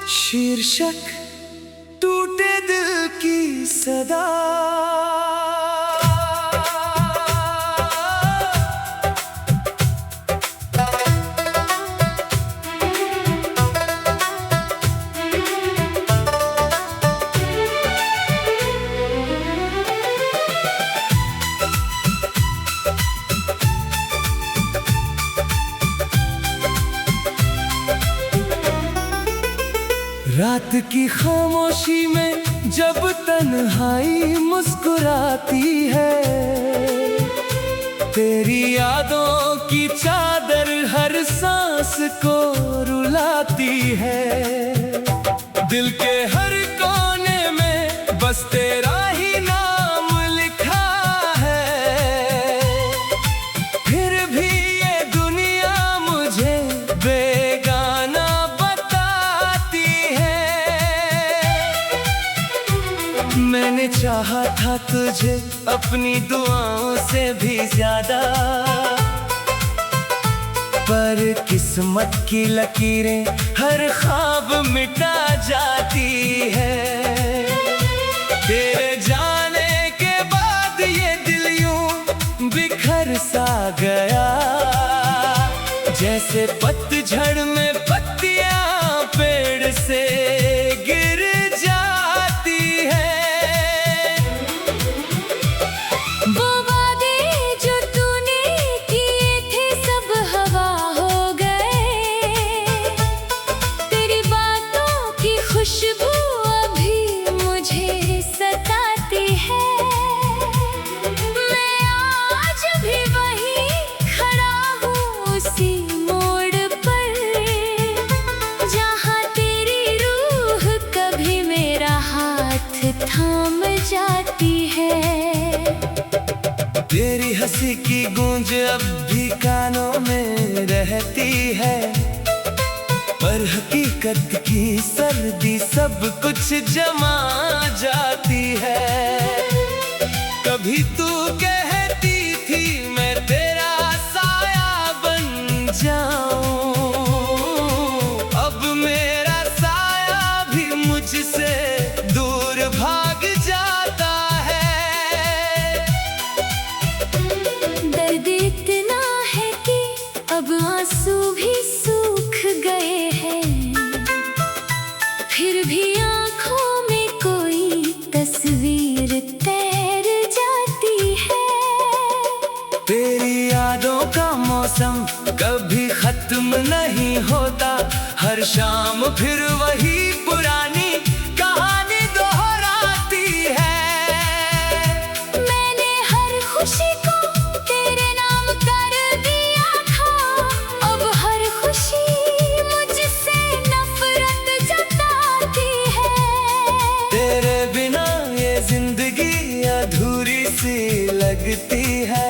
शीर्षक टूटे दिल की सदा। रात की खामोशी में जब तन्हाई मुस्कुराती है, तेरी यादों की चादर हर सांस को रुलाती है। दिल के हर कोने में बस तेरा ही नाम लिखा है, फिर भी ये दुनिया मुझे बेगाना मैंने चाहा था तुझे अपनी दुआओं से भी ज्यादा, पर किस्मत की लकीरें हर ख्वाब मिटा जाती है। तेरे जाने के बाद ये दिल यूं बिखर सा गया, जैसे पतझड़ में पत्तियां पेड़ से गिर जाती है। थाम जाती है। तेरी हंसी की गूंज अब भी कानों में रहती है, पर हकीकत की सर्दी सब कुछ जमा जाती है। कभी तू कहती थी मैं तेरा साया बन जाऊं, अब मेरा साया भी मुझसे दूर भाग जाता है। दर्द इतना है कि अब आंसू भी सूख गए हैं, फिर भी आंखों में कोई तस्वीर तैर जाती है। तेरी यादों का मौसम कभी खत्म नहीं होता, हर शाम फिर वही पुरानी कहानी दोहराती है। मैंने हर खुशी को तेरे नाम कर दिया था, अब हर खुशी मुझसे नफरत जताती है। तेरे बिना ये जिंदगी अधूरी सी लगती है,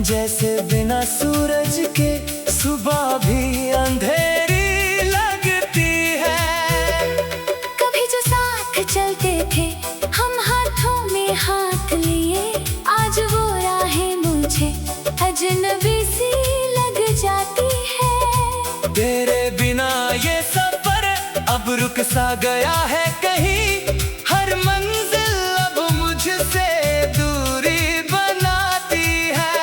जैसे बिना सूरज के सुबह भी अंधेरी लगती है। कभी जो साथ चलते थे हम हाथों में हाथ लिए, आज वो राहें मुझे अजनबी सी लग जाती है। तेरे बिना ये सफर अब रुक सा गया है कहीं, हर मंजिल अब मुझसे दूरी बनाती है।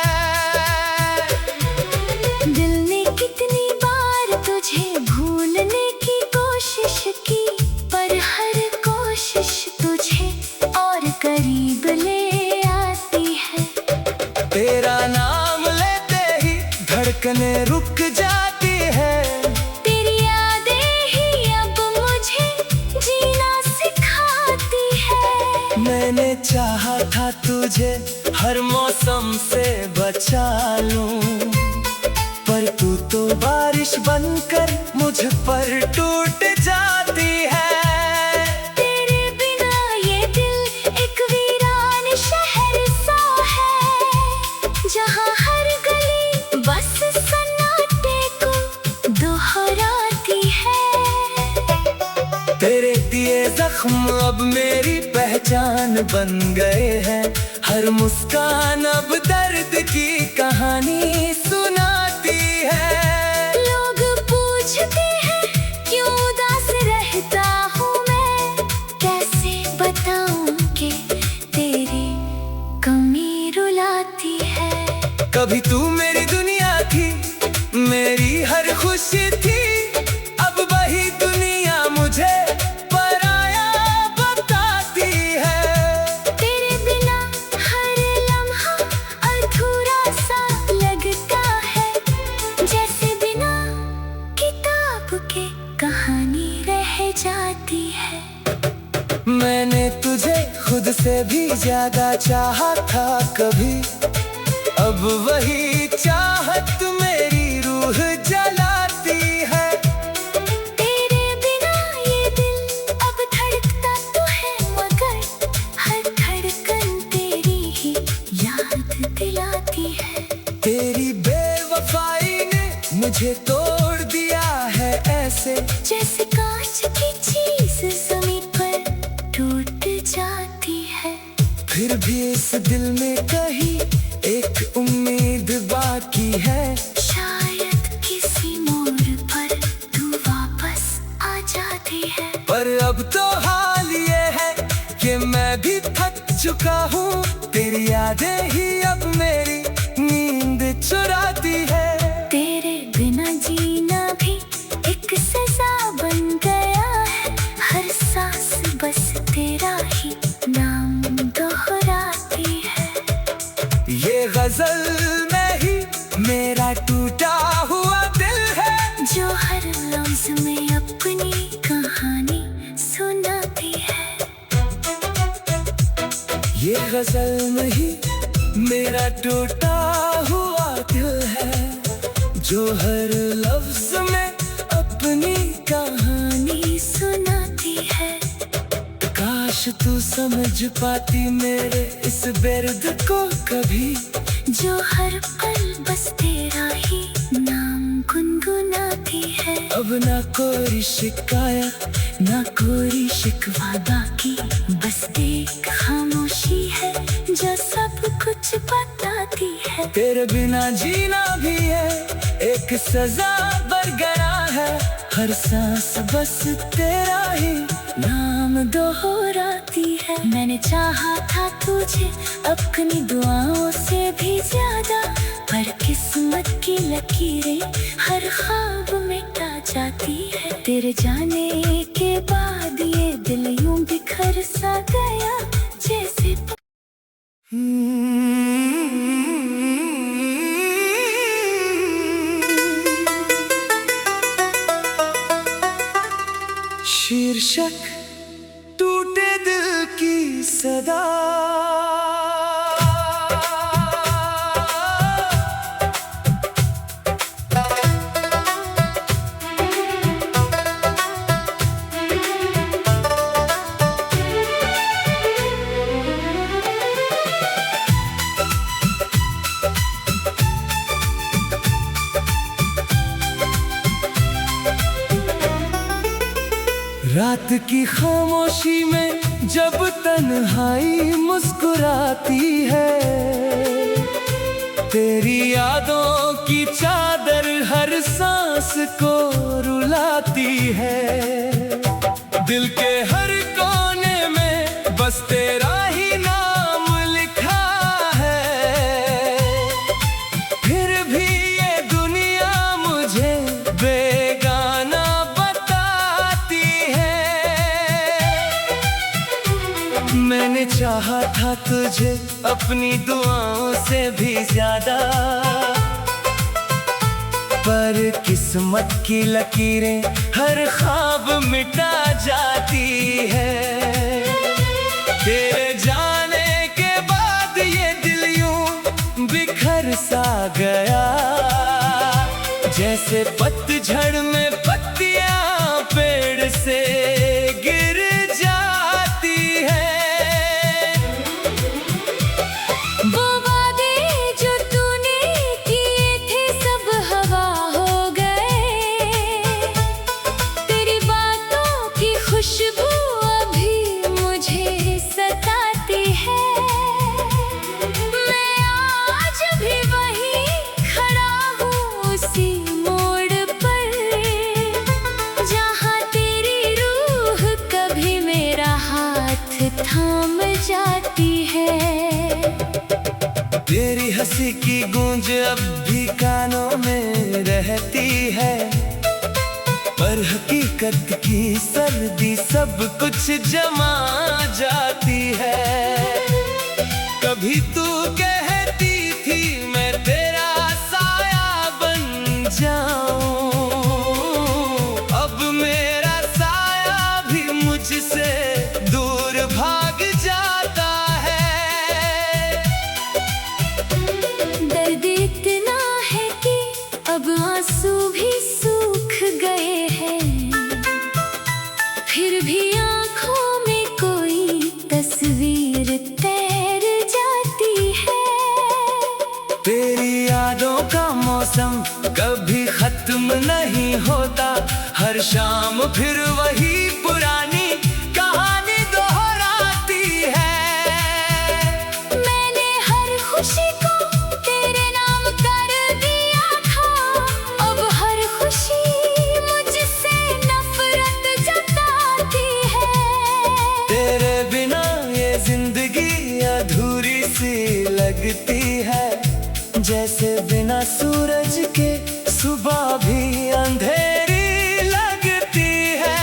दिल ने कितनी बार तुझे भूलने की कोशिश की, पर हर कोशिश तुझे और करीब ले आती है। तेरा नाम लेते ही धड़कनें रुक जाती है। तेरी यादें ही अब मुझे जीना सिखाती है। मैंने चाहा था तुझे हर मौसम से बचा लूं, पर तू तो बारिश बनकर मुझ पर टूट जाती है। तेरे बिना ये दिल एक वीरान शहर सा है, जहाँ हर गली बस सन्नाटे को दोहराती है। तेरे दिए जख्म अब मेरी पहचान बन गए हैं। हर मुस्कान अब दर्द की कहानी सुनाती है। लोग पूछते हैं क्यों उदास रहता हूँ मैं, कैसे बताऊं कि तेरी कमी रुलाती है। कभी तू मेरी दुनिया थी, मेरी हर खुशी थी, अब वही दुनिया मुझे पराया बताती है। तेरे बिना हर लम्हा अधूरा सा लगता है, जैसे बिना किताब के कहानी रह जाती है। मैंने तुझे खुद से भी ज्यादा चाहा था कभी, अब वही चाहत मेरी रूह जलाती है। तेरे बिना ये दिल अब धड़कता तो है, मगर हर धड़कन तेरी ही याद दिलाती है। तेरी बेवफाई ने मुझे तोड़ दिया है ऐसे, जैसे कांच की चीज ज़मीन पर टूट जाती है। फिर भी इस दिल में कहीं एक उम्मीद बाकी है। शायद किसी मोड़ पर तू वापस आ जाती है। पर अब तो हाल ये है कि मैं भी थक चुका हूँ, तेरी यादें ही अब मेरी नींद चुराती है। तेरे बिना जीना भी एक सजा बन गया है, हर सांस बस तेरा ही नाम दोहराती है। ये गजल में ही मेरा टूटा हुआ दिल है, जो हर लफ्ज में अपनी कहानी सुनाती है। ये गजल में ही मेरा टूटा हुआ दिल है, जो हर लफ्ज में अपनी कहानी सुनाती है। काश तू समझ पाती मेरे इस दर्द को कभी, जो हर पल बस तेरा ही नाम गुनगुनाती है। अब ना कोई शिकायत ना कोई शिकवा बाकी, बस एक खामोशी है जो सब कुछ बताती है। तेरे बिना जीना भी है एक सजा बरगरा है, हर सांस बस तेरा ही नाम दोहराती है। मैंने चाहा था तुझे अपनी दुआओं से भी ज्यादा, पर किस्मत की लकीरें हर ख्वाब मिटा जाती है। तेरे जाने के बाद ये दिल यूं बिखर सा गया, जैसे शीर्षक टूटे दिल की सदा। रात की खामोशी में जब तन्हाई मुस्कुराती है, तेरी यादों की चादर हर सांस को रुलाती है। दिल के हर कोने में बस तेरा ही नाम लिखा है, फिर भी ये दुनिया मुझे बेगाना बताती है। मैंने चाहा था तुझे अपनी दुआओं से भी ज्यादा, पर किस्मत की लकीरें हर ख्वाब मिटा जाती है। तेरे जाने के बाद ये दिल यूं बिखर सा गया, जैसे पतझड़ में पत्तियां पेड़ से गिर जाती है। वो वादे जो तूने किए थे सब हवा हो गए, तेरी बातों की खुशबू अब तेरी हंसी की गूंज अब भी कानों में रहती है, पर हकीकत की सर्दी सब कुछ जमा जाती है। कभी तू कहती थी मैं तेरा साया बन जाऊं, अब मेरा साया भी मुझसे दूर भाग जाता है। दर्द इतना है कि अब आंसू भी सूख गए हैं, फिर भी आंखों में कोई तस्वीर तैर जाती है। तेरी यादों का मौसम कभी खत्म नहीं होता, हर शाम फिर वही पुरानी कहानी दोहराती है। मैंने हर खुशी को तेरे नाम कर दिया था, अब हर खुशी मुझसे नफरत जताती है। तेरे बिना ये जिंदगी अधूरी सी लगती है, जैसे बिना सूरज के सुबह भी अंधेरी लगती है।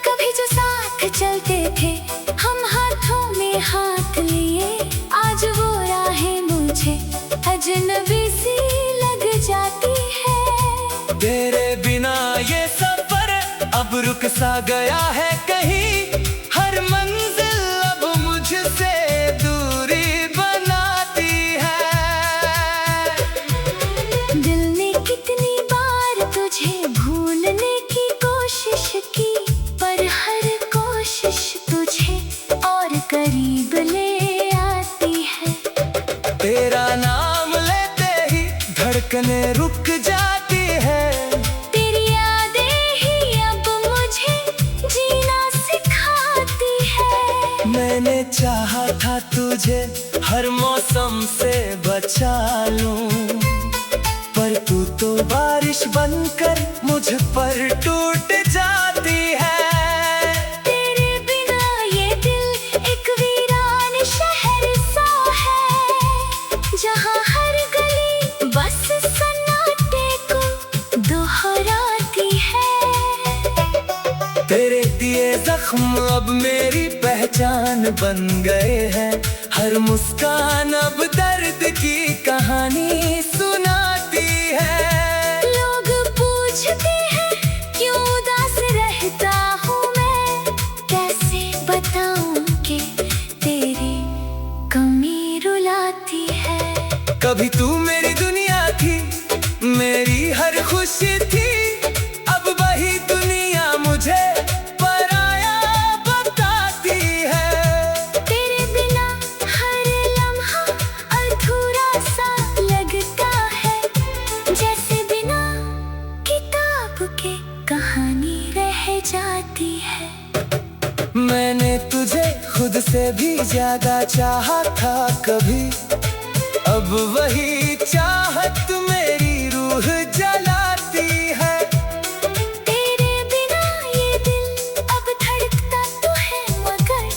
कभी जो साथ चलते थे हम हाथों में हाथ लिए, आज वो राहें मुझे अजनबी सी लग जाती है। तेरे बिना ये सफर अब रुक सा गया है कहीं, हर मंजिल अब मुझसे दूरी बनाती है। दिल ने कितनी बार तुझे भूलने की कोशिश की, पर हर कोशिश तुझे और करीब ले आती है। तेरा नाम लेते ही धड़कने रुक जाती है, तेरी यादें ही अब मुझे जीना सिखाती है। मैंने चाहा था तुझे हर मौसम से बचा लूं, पर तू तो बारिश बनकर मुझ पर टूट जाती है। तेरे बिना ये दिल एक वीरान शहर सा है, जहाँ हर गली बस सन्नाटे को दोहराती है। तेरे दिए जख्म अब मेरी पहचान बन गए हैं, हर मुस्कान अब दर्द की कहानी सुनाती है। लोग पूछते हैं क्यों उदास रहता हूँ मैं, कैसे बताऊं कि तेरी कमी रुलाती है। कभी तू मेरी दुनिया थी, मेरी हर खुशी थी, अब वही दुनिया मुझे पराया बताती है। तेरे बिना हर लम्हा अधूरा सा लगता है, जैसे बिना किताब के कहानी रह जाती है। मैंने तुझे खुद से भी ज्यादा चाहा था कभी, अब वही चाहत मेरी रूह जलाती है। तेरे बिना ये दिल अब धड़कता तो है, मगर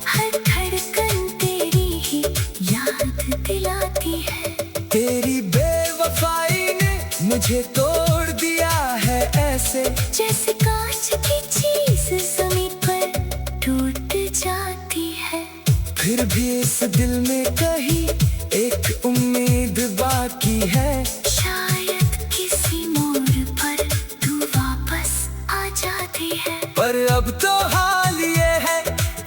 हर धड़कन तेरी ही याद दिलाती है। तेरी बेवफाई ने मुझे तोड़ दिया है ऐसे, जैसे कांच की चीज ज़मीन पर टूट जाती है। फिर भी इस दिल में कहीं एक उम्मीद बाकी है, शायद किसी मोड़ पर तू वापस आ जाती है। पर अब तो हाल ये है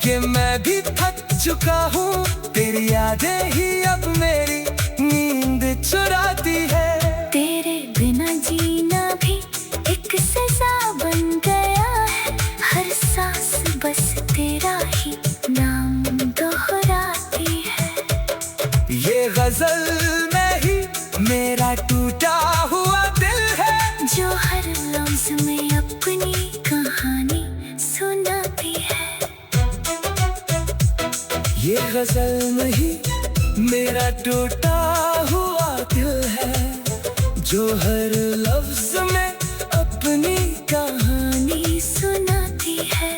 कि मैं भी थक चुका हूँ, तेरी यादें ही अब मेरी नींद चुराती है। तेरे बिना जीना भी एक सजा बन गया है, हर सांस बस तेरा ही नाम दोहराती है। ये गजल में ही मेरा टूटा हुआ दिल है, जो हर लफ्ज में अपनी कहानी सुनाती है। ये गजल में ही मेरा टूटा हुआ दिल है, जो हर लफ्ज में अपनी कहानी सुनाती है।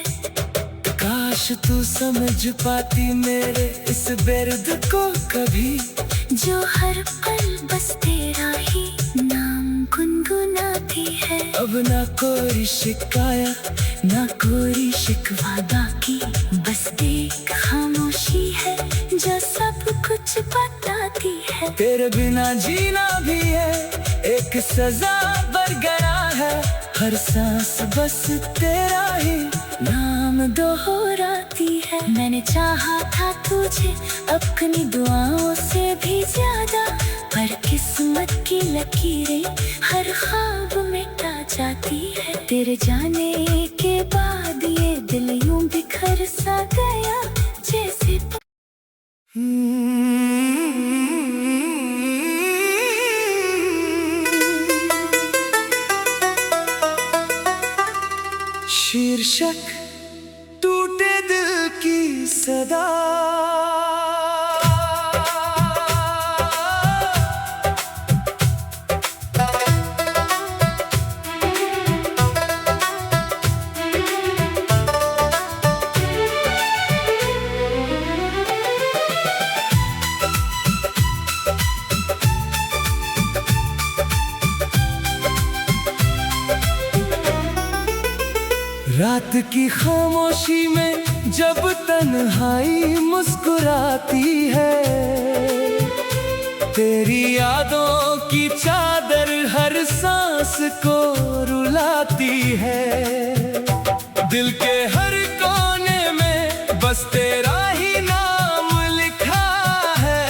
काश तू समझ पाती मेरे इस दर्द को कभी। जो हर पल बस तेरा ही नाम गुनगुनाती है। अब ना कोई शिकायत ना कोई शिकवा बाकी, बस एक खामोशी है जो सब कुछ बताती है। तेरे बिना जीना भी है एक सजा बन गया है, हर सांस बस तेरा ही नाम दोहराती है। मैंने चाहा था तुझे अपनी दुआओं से भी ज्यादा, पर किस्मत की लकीरें हर ख्वाब मिटा जाती है। तेरे जाने के बाद ये दिल यूं बिखर सा गया जैसे शीर्षक टूटे दिल की सदा। रात की खामोशी में जब तन्हाई मुस्कुराती है, तेरी यादों की चादर हर सांस को रुलाती है। दिल के हर कोने में बस तेरा ही नाम लिखा है,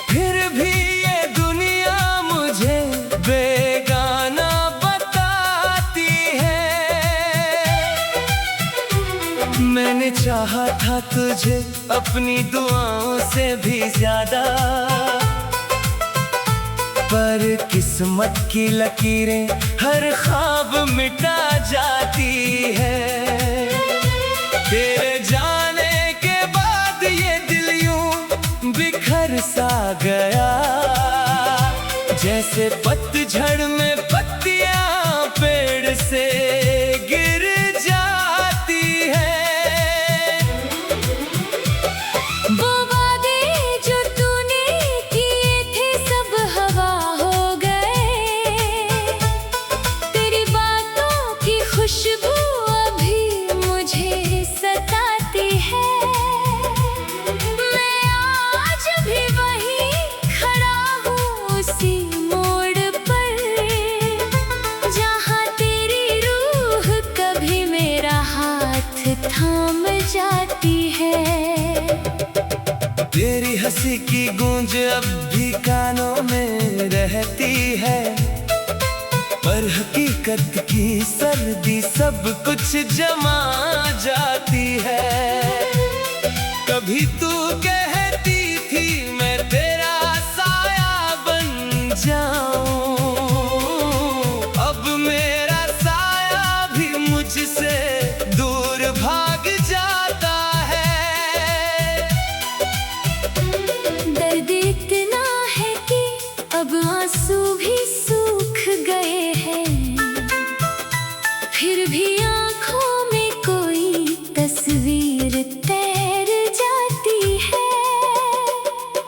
फिर भी ये दुनिया मुझे बेगाना बताती है। मैंने चाहा था तुझे अपनी दुआओं से भी ज्यादा, पर किस्मत की लकीरें हर ख्वाब मिटा जाती है। तेरे जाने के बाद ये दिल यूं बिखर सा गया जैसे पतझड़ में पत्तियां पेड़ से गिर जाती है। वो वादे जो तूने किए थे सब हवा हो गए, तेरी बातों की खुशबू अभी मुझे सताती है। मैं आज भी वहीं खड़ा हूँ उसी मोड़ पर, जहाँ तेरी रूह कभी मेरा हाथ थाम जाती है। तेरी हंसी की गूंज अब भी कानों में रहती है, पर हकीकत की सर्दी सब कुछ जमा जाती है। कभी तू कहती थी मैं तेरा साया बन जाऊं, अब मेरा साया भी मुझसे दूर भाग जाता है। दर्द इतना है कि अब आंसू भी सूख गए हैं, फिर भी आंखों में कोई तस्वीर तैर जाती है।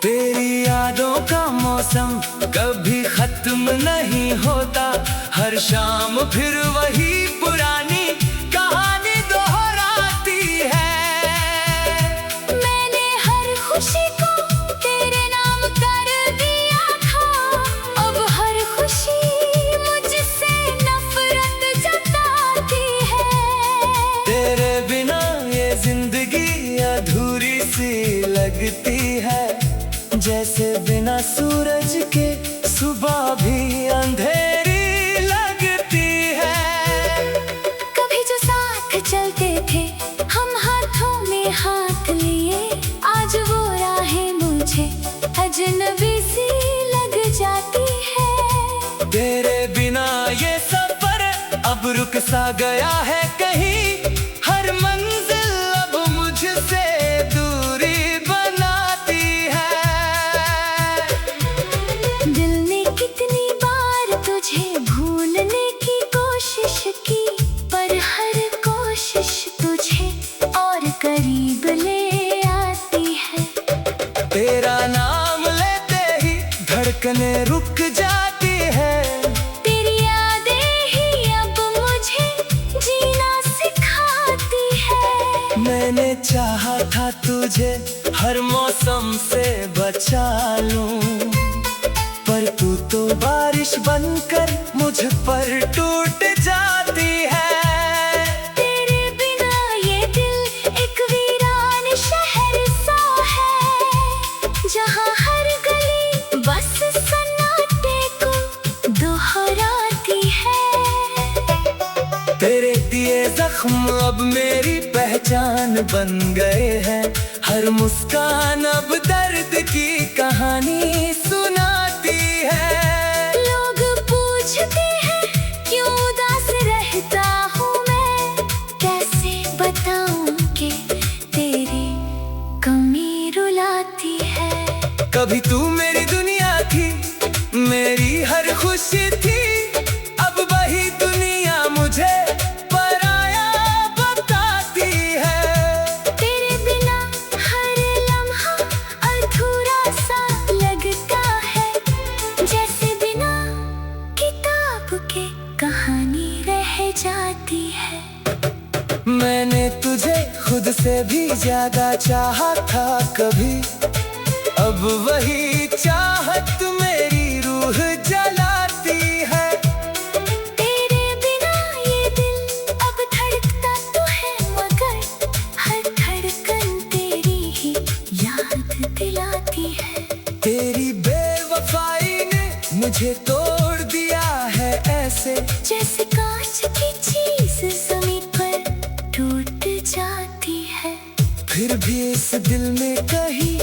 तेरी यादों का मौसम कभी खत्म नहीं होता, हर शाम फिर वही पुरानी कहानी दोहराती है। मैंने हर खुशी को तेरे नाम कर दिया था, अब हर खुशी मुझसे नफरत जताती है। तेरे बिना ये जिंदगी अधूरी सी लगती है, जैसे बिना सूरज के सुबह भी अंधेरी लगती है। कभी जो साथ चलते थे हम हाथों में हाथ लिए, आज वो राहें मुझे अजनबी सी लग जाती है। तेरे बिना ये सफर अब रुक सा गया है कहीं, हर मंजिल अब मुझसे दूरी बनाती है। दिल ने कितनी बार तुझे भूलने की कोशिश की, पर हर कोशिश तुझे और करीब ले आती है। तेरा धड़कनें रुक जाती है। तेरी यादें ही अब मुझे जीना सिखाती है। मैंने चाहा था तुझे हर मौसम से बचा लूं, पर तू तो बारिश बनकर मुझ पर टूट जाती है। तेरे बिना ये दिल एक वीरान शहर सा है, जहाँ हर गली बस सन्नाटे को दोहराती है। तेरे दिए जख्म अब मेरी पहचान बन गए हैं। हर मुस्कान अब दर्द की कहानी सुनाती है। लोग पूछते हैं क्यों उदास रहता हूँ मैं, कैसे बताऊं कि तेरी कमी रुलाती है। कभी तू मेरी दुनिया थी, मेरी हर खुशी थी, अब वही दुनिया मुझे पराया बताती है। तेरे बिना हर लम्हा अधूरा सा लगता है, जैसे बिना किताब के कहानी रह जाती है। मैंने तुझे खुद से भी ज्यादा चाहा था कभी, अब वही चाहत मेरी रूह जलाती है। तेरे बिना ये दिल अब धड़कता तो है, मगर हर धड़कन तेरी ही याद दिलाती है। तेरी बेवफाई ने मुझे तोड़ दिया है ऐसे, जैसे कांच की चीज ज़मीं पर टूट जाती है। फिर भी इस दिल में कहीं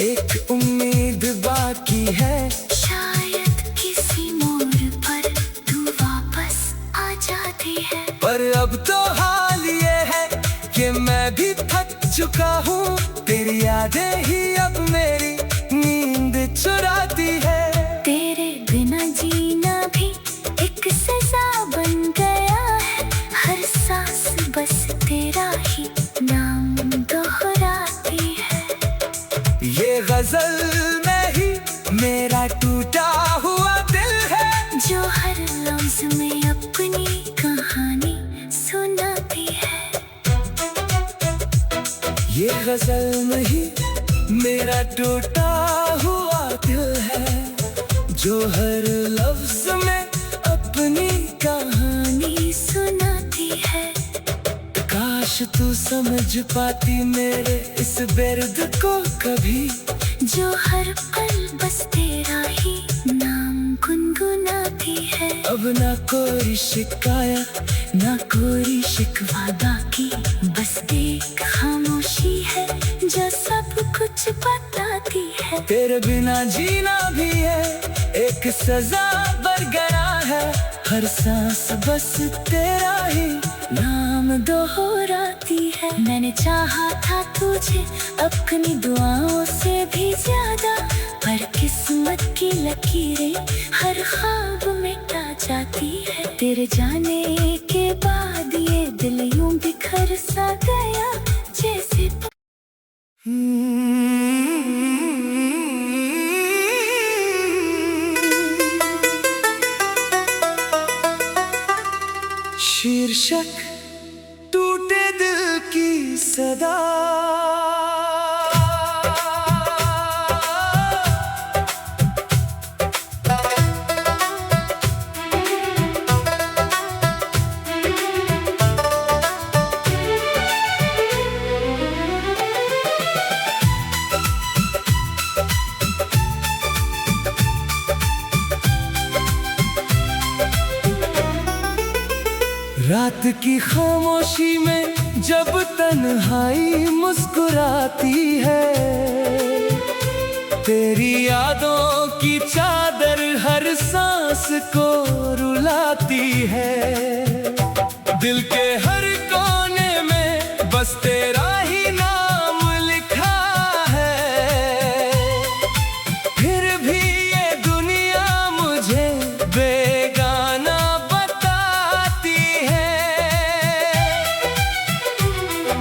एक उम्मीद बाकी है। शायद किसी मोड़ पर तू वापस आ जाती है। पर अब तो हाल ये है कि मैं भी थक चुका हूँ, तेरी यादें ही अब मेरी नींद चुराती है। तेरे बिना जीना भी एक सजा बन गया है, हर सांस बस तेरा ही नाम दोहराती है। ये गजल में ही मेरा टूटा हुआ दिल है, जो हर लफ्ज में अपनी कहानी सुनाती है। ये गजल में ही मेरा टूटा हुआ दिल है, जो हर लफ्ज में अपनी कहानी सुनाती है। काश तू समझ पाती मेरे इस दर्द को कभी, जो हर पल बस तेरा ही नाम गुनगुनाती है। अब ना कोई शिकायत ना कोई शिकवा बाकी, बस एक खामोशी है जो सब कुछ बताती है। तेरे बिना जीना भी है एक सजा बन गया है, हर सांस बस तेरा ही नाम दोहराती है। मैंने चाहा था तुझे अपनी दुआओं से भी ज्यादा, पर किस्मत की लकीरें हर ख्वाब मिटा जाती है। तेरे जाने के बाद ये दिल यूं बिखर सा गया, जैसे शीर्षक टूटे दिल की सदा। रात की खामोशी में जब तन्हाई मुस्कुराती है, तेरी यादों की चादर हर सांस को रुलाती है। दिल के हर कोने में बस तेरा ही नाम लिखा है, फिर भी ये दुनिया मुझे बेगाना बताती है।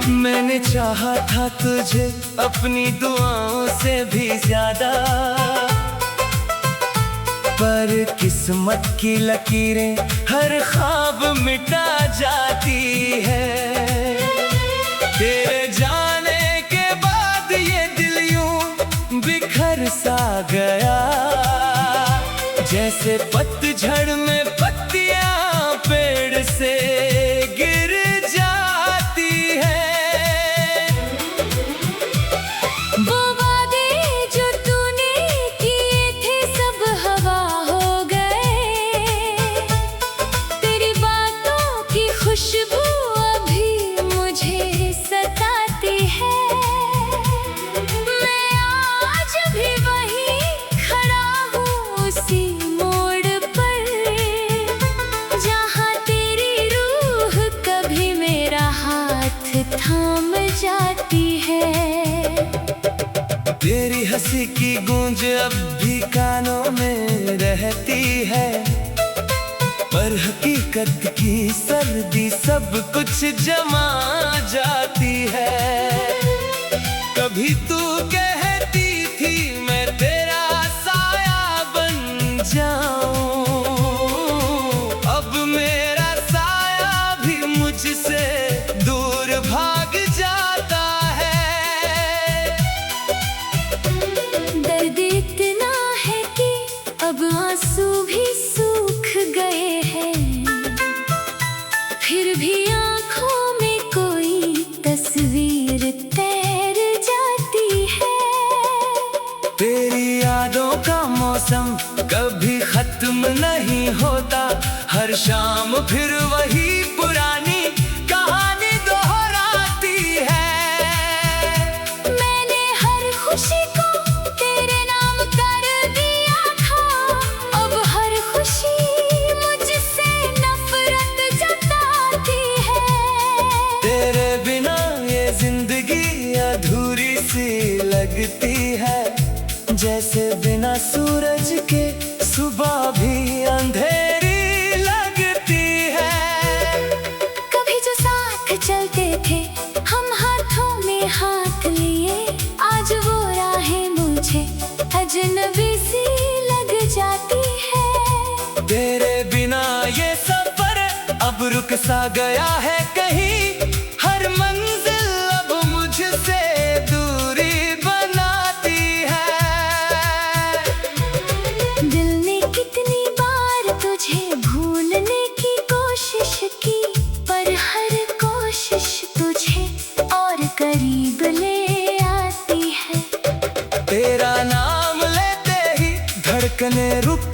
मैंने चाहा था तुझे अपनी दुआओं से भी ज्यादा, पर किस्मत की लकीरें हर ख्वाब मिटा जाती है। तेरे जाने के बाद ये दिल यूं बिखर सा गया, जैसे पतझड़ में पत्तियां पेड़ से गिर जाती है। वो वादे जो तूने किए थे सब हवा हो गए, तेरी बातों की खुशबू अभी मुझे सताती है। मैं आज भी वहीं खड़ा हूँ उसी मोड़ पर, जहाँ तेरी रूह कभी मेरा हाथ थाम जाती है। तेरी हंसी की गूंज अब भी कानों में रहती है, पर हकीकत की सर्दी सब कुछ जमा जाती है। कभी तू कहती थी मैं तेरा साया बन जाऊं, अब मेरा साया भी मुझसे दूर भाग जाता है। दर्द इतना है कि अब आंसू भी सूख गए हैं, फिर भी आंखों में कोई तस्वीर तैर जाती है। तेरी यादों का मौसम कभी खत्म नहीं होता, हर शाम फिर वही पुरानी कहानी दोहराती है। मैंने हर खुशी को तेरे नाम कर दिया था, अब हर खुशी मुझसे नफरत जताती है। तेरे बिना ये जिंदगी अधूरी सी लगती है, जैसे बिना सूरज के सुबह भी अंधेरी लगती है। कभी जो साथ चलते थे हम हाथों में हाथ लिए, आज वो राहें मुझे अजनबी सी लग जाती है। तेरे बिना ये सफर अब रुक सा गया है कहीं, हर मंजिल अब मुझसे दूरी बनाती है। दिल ने कितनी बार तुझे भूलने की कोशिश की, पर हर कोशिश तुझे और करीब ले आती है। तेरा नाम लेते ही धड़कनें रुक